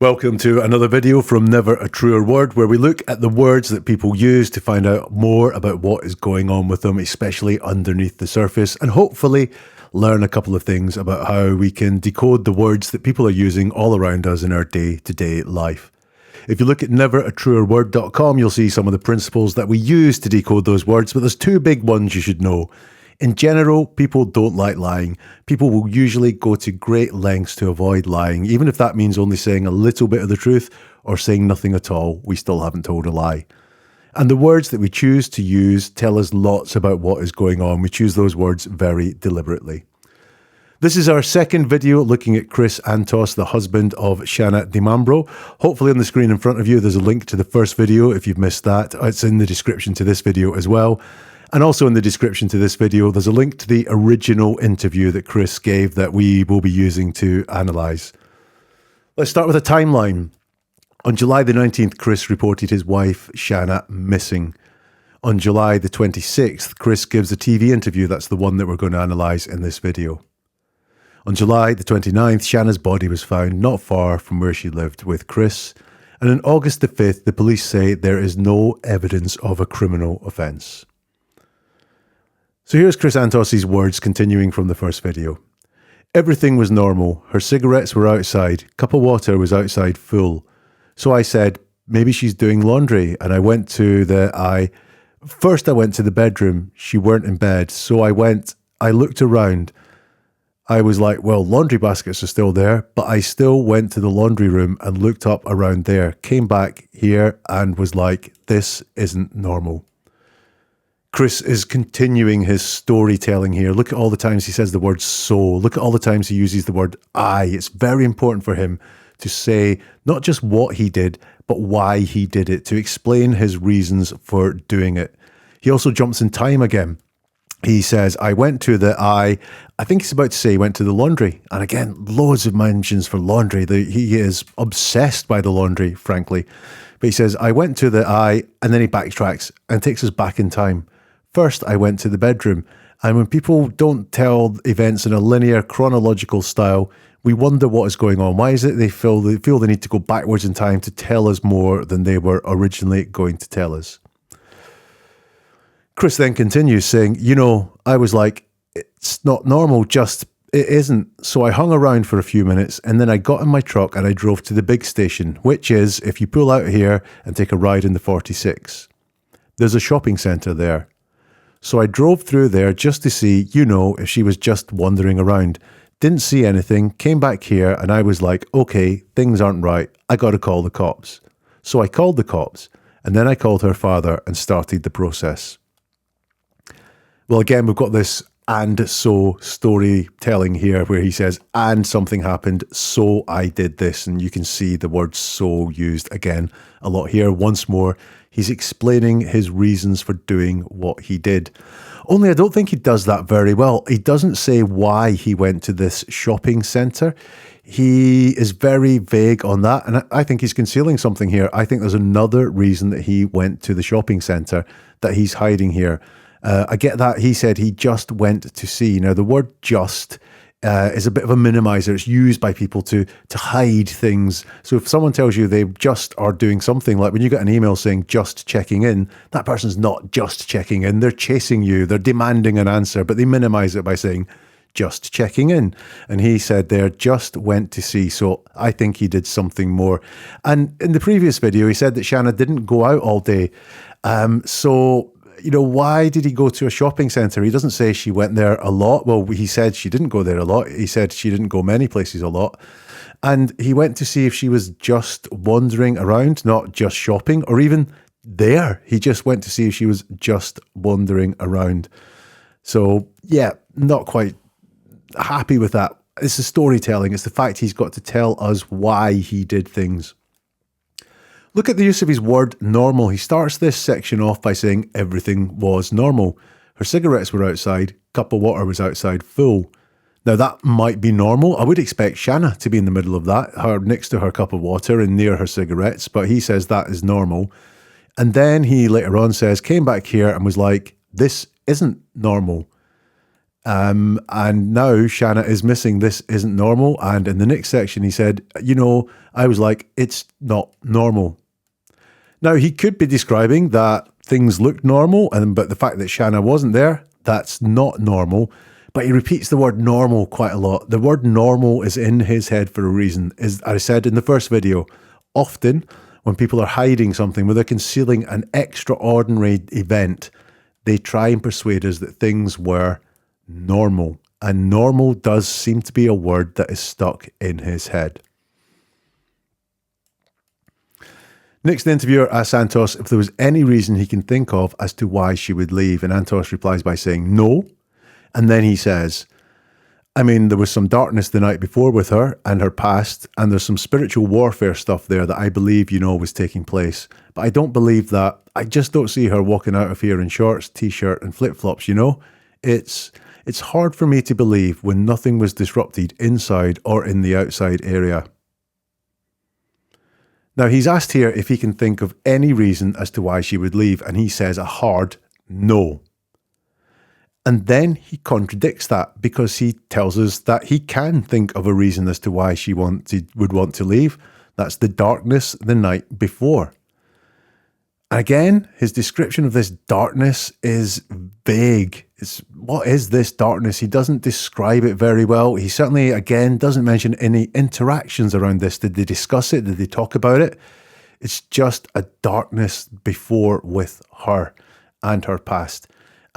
Welcome to another video from Never a Truer Word, where we look at the words that people use to find out more about what is going on with them, especially underneath the surface, and hopefully learn a couple of things about how we can decode the words that people are using all around us in our day-to-day life. If you look at neveratruerword.com, you'll see some of the principles that we use to decode those words, but there's two big ones you should know. In general, people don't like lying. People will usually go to great lengths to avoid lying, even if that means only saying a little bit of the truth or saying nothing at all. We still haven't told a lie. And the words that we choose to use tell us lots about what is going on. We choose those words very deliberately. This is our second video looking at Chris Antos, the husband of Shana DiMambro. Hopefully on the screen in front of you, there's a link to the first video if you've missed that. It's in the description to this video as well. And also in the description to this video, there's a link to the original interview that Chris gave that we will be using to analyse. Let's start with a timeline. On July the 19th, Chris reported his wife, Shana, missing. On July the 26th, Chris gives a TV interview. That's the one that we're going to analyse in this video. On July the 29th, Shana's body was found not far from where she lived with Chris. And on August the 5th, the police say there is no evidence of a criminal offence. So here's Chris Antos' words continuing from the first video. Everything was normal. Her cigarettes were outside. Cup of water was outside full. So I said, maybe she's doing laundry. And I went to First I went to the bedroom. She weren't in bed. So I looked around. I was like, well, laundry baskets are still there. But I still went to the laundry room and looked up around there. Came back here and was like, this isn't normal. Chris is continuing his storytelling here. Look at all the times he says the word so. Look at all the times he uses the word I. It's very important for him to say not just what he did, but why he did it, to explain his reasons for doing it. He also jumps in time again. He says, I think he's about to say he went to the laundry. And again, loads of mentions for laundry. He is obsessed by the laundry, frankly. But he says, I went to and then he backtracks and takes us back in time. First, I went to the bedroom, and when people don't tell events in a linear, chronological style, we wonder what is going on. Why is it they feel the need to go backwards in time to tell us more than they were originally going to tell us? Chris then continues saying, I was like, it's not normal, it isn't. So I hung around for a few minutes, and then I got in my truck and I drove to the big station, which is if you pull out here and take a ride in the 46. There's a shopping centre there. So I drove through there just to see, if she was just wandering around. Didn't see anything, came back here, and I was like, okay, things aren't right. I got to call the cops. So I called the cops, and then I called her father and started the process. Well, again, we've got this and so storytelling here where he says, and something happened, so I did this. And you can see the word so used again a lot here. Once more, he's explaining his reasons for doing what he did. Only I don't think he does that very well. He doesn't say why he went to this shopping centre. He is very vague on that. And I think he's concealing something here. I think there's another reason that he went to the shopping centre that he's hiding here. I get that. He said he just went to see. Now, the word just is a bit of a minimizer. It's used by people to hide things. So if someone tells you they just are doing something, like when you get an email saying just checking in, that person's not just checking in. They're chasing you. They're demanding an answer, but they minimize it by saying just checking in. And he said there, just went to see. So I think he did something more. And in the previous video, he said that Shana didn't go out all day. Why did he go to a shopping centre? He doesn't say she went there a lot. Well, he said she didn't go there a lot. He said she didn't go many places a lot. And he went to see if she was just wandering around, not just shopping or even there. He just went to see if she was just wandering around. So, yeah, not quite happy with that. It's the storytelling. It's the fact he's got to tell us why he did things. Look at the use of his word normal. He starts this section off by saying everything was normal. Her cigarettes were outside, cup of water was outside full. Now that might be normal. I would expect Shana to be in the middle of that, her next to her cup of water and near her cigarettes, but he says that is normal. And then he later on says, came back here and was like, this isn't normal. And now Shana is missing. This isn't normal. And in the next section, he said, I was like, it's not normal. Now, he could be describing that things looked normal, but the fact that Shana wasn't there, that's not normal. But he repeats the word normal quite a lot. The word normal is in his head for a reason. As I said in the first video, often when people are hiding something, where they're concealing an extraordinary event, they try and persuade us that things were normal. And normal does seem to be a word that is stuck in his head. Next, the interviewer asks Antos if there was any reason he can think of as to why she would leave. And Antos replies by saying no. And then he says, there was some darkness the night before with her and her past, and there's some spiritual warfare stuff there that I believe, was taking place. But I don't believe that. I just don't see her walking out of here in shorts, t-shirt and flip-flops, It's hard for me to believe when nothing was disrupted inside or in the outside area. Now, he's asked here if he can think of any reason as to why she would leave, and he says a hard no. And then he contradicts that because he tells us that he can think of a reason as to why she would want to leave. That's the darkness the night before. Again, his description of this darkness is vague. What is this darkness? He doesn't describe it very well. He certainly, again, doesn't mention any interactions around this. Did they discuss it? Did they talk about it? It's just a darkness before with her and her past.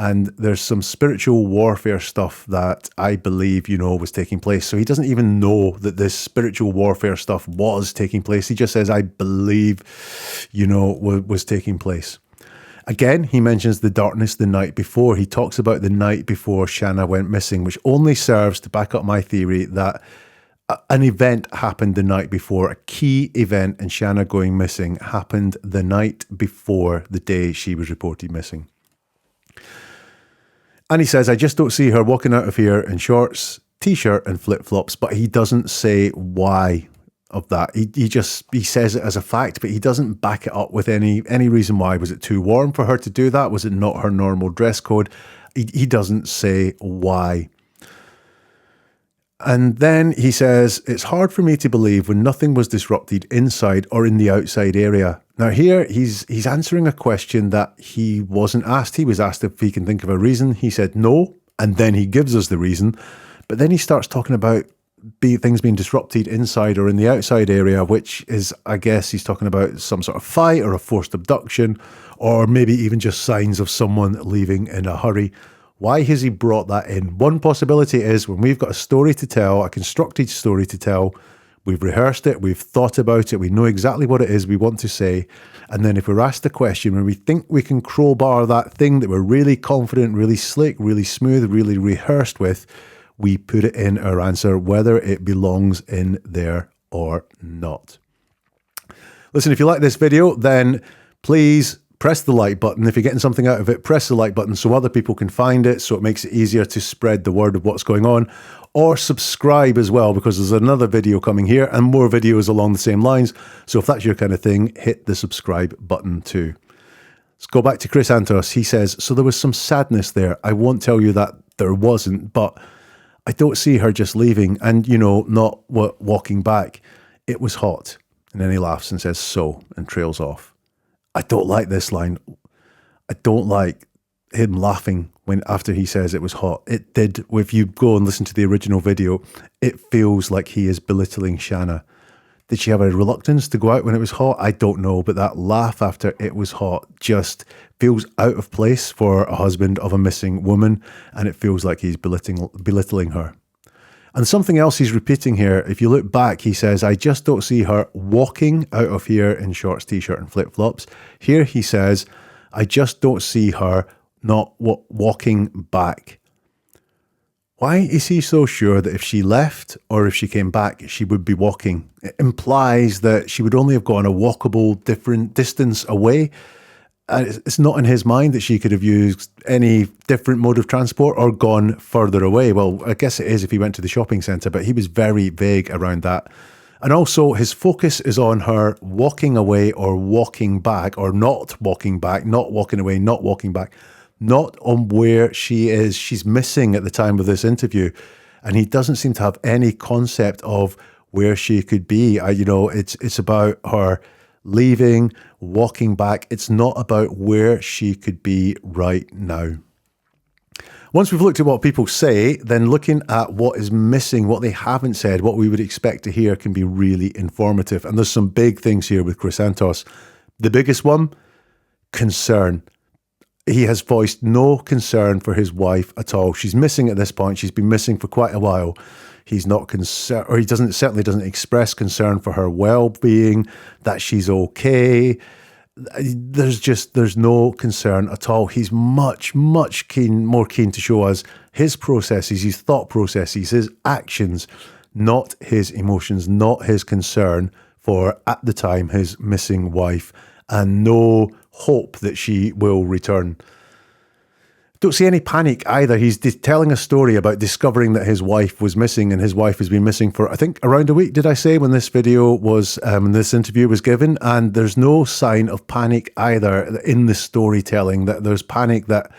And there's some spiritual warfare stuff that I believe, was taking place. So he doesn't even know that this spiritual warfare stuff was taking place. He just says, I believe, was taking place. Again, he mentions the darkness the night before. He talks about the night before Shana went missing, which only serves to back up my theory that an event happened the night before. A key event in Shana going missing happened the night before the day she was reported missing. And he says, I just don't see her walking out of here in shorts, t-shirt and flip-flops, but he doesn't say why of that. He says it as a fact, but he doesn't back it up with any reason why. Was it too warm for her to do that? Was it not her normal dress code? He doesn't say why. And then he says, it's hard for me to believe when nothing was disrupted inside or in the outside area. Now here, he's answering a question that he wasn't asked. He was asked if he can think of a reason. He said no, and then he gives us the reason. But then he starts talking about things being disrupted inside or in the outside area, which is, I guess he's talking about some sort of fight or a forced abduction, or maybe even just signs of someone leaving in a hurry. Why has he brought that in? One possibility is when we've got a story to tell, a constructed story to tell, we've rehearsed it, we've thought about it, we know exactly what it is we want to say. And then if we're asked a question, when we think we can crowbar that thing that we're really confident, really slick, really smooth, really rehearsed with, we put it in our answer, whether it belongs in there or not. Listen, if you like this video, then please press the like button. If you're getting something out of it, press the like button so other people can find it, so it makes it easier to spread the word of what's going on. Or subscribe as well, because there's another video coming here and more videos along the same lines. So if that's your kind of thing, hit the subscribe button too. Let's go back to Chris Antos. He says, so there was some sadness there. I won't tell you that there wasn't, but I don't see her just leaving and, not walking back. It was hot. And then he laughs and says, so, and trails off. I don't like this line. I don't like him laughing after he says it was hot. It did. If you go and listen to the original video, it feels like he is belittling Shana. Did she have a reluctance to go out when it was hot? I don't know. But that laugh after it was hot just feels out of place for a husband of a missing woman. And it feels like he's belittling her. And something else he's repeating here, if you look back, he says, I just don't see her walking out of here in shorts, t-shirt and flip-flops. Here he says, I just don't see her not walking back. Why is he so sure that if she left or if she came back, she would be walking? It implies that she would only have gone a walkable different distance away. And it's not in his mind that she could have used any different mode of transport or gone further away. Well, I guess it is if he went to the shopping centre, but he was very vague around that. And also his focus is on her walking away or walking back or not walking back, not walking away, not walking back. not on where she is. She's missing at the time of this interview, and he doesn't seem to have any concept of where she could be. It's about her leaving, walking back. It's not about where she could be right now. Once we've looked at what people say, then looking at what is missing, what they haven't said, what we would expect to hear can be really informative. And there's some big things here with Chris Antos. The biggest one, concern. He has voiced no concern for his wife at all. She's missing at this point. She's been missing for quite a while. He's not concerned, or certainly doesn't express concern for her well-being, that she's okay. There's no concern at all. He's much more keen to show us his processes, his thought processes, his actions, not his emotions, not his concern for, at the time, his missing wife, and no hope that she will return. Don't see any panic either. He's telling a story about discovering that his wife was missing, and his wife has been missing for, I think, around a week, did I say, when this video was, when this interview was given? And there's no sign of panic either in the storytelling, that there's panic that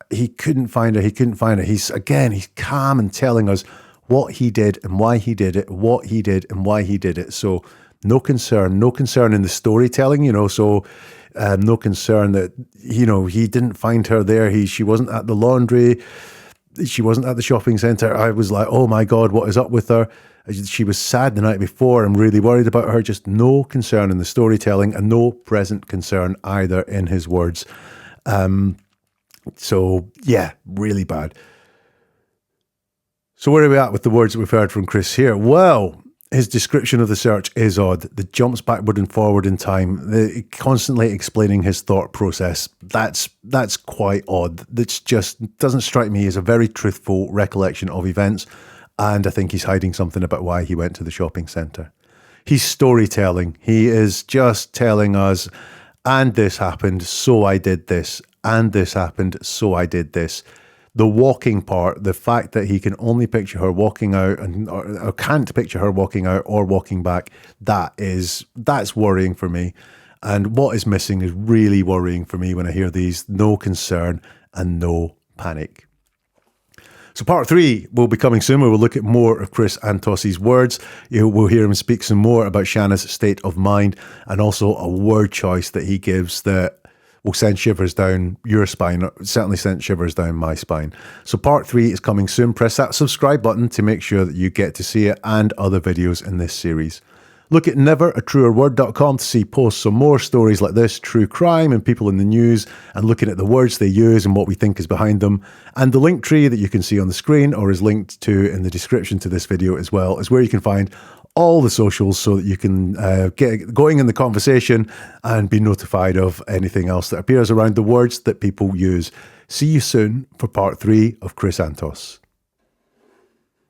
he couldn't find her, He's calm and telling us what he did and why he did it, what he did and why he did it. So no concern in the storytelling, no concern that, he didn't find her there. She wasn't at the laundry. She wasn't at the shopping centre. I was like, oh my God, what is up with her? She was sad the night before. I'm really worried about her. Just no concern in the storytelling, and no present concern either in his words. So yeah, really bad. So where are we at with the words that we've heard from Chris here? Well, his description of the search is odd. The jumps backward and forward in time, constantly explaining his thought process. That's quite odd. That just doesn't strike me as a very truthful recollection of events. And I think he's hiding something about why he went to the shopping centre. He's storytelling. He is just telling us, and this happened, so I did this. And this happened, so I did this. The walking part, the fact that he can only picture her walking out or can't picture her walking out or walking back, that's worrying for me. And what is missing is really worrying for me when I hear these: no concern and no panic. So part 3 will be coming soon, where we'll look at more of Chris Antos's words. We'll hear him speak some more about Shana's state of mind, and also a word choice that he gives that will send shivers down your spine, or certainly sent shivers down my spine. So part 3 is coming soon. Press that subscribe button to make sure that you get to see it, and other videos in this series. Look at neveratruerword.com to see posts on more stories like this, true crime and people in the news, and looking at the words they use and what we think is behind them. And the link tree that you can see on the screen, or is linked to in the description to this video as well, is where you can find all the socials, so that you can get going in the conversation and be notified of anything else that appears around the words that people use. See you soon for part 3 of Chris Antos.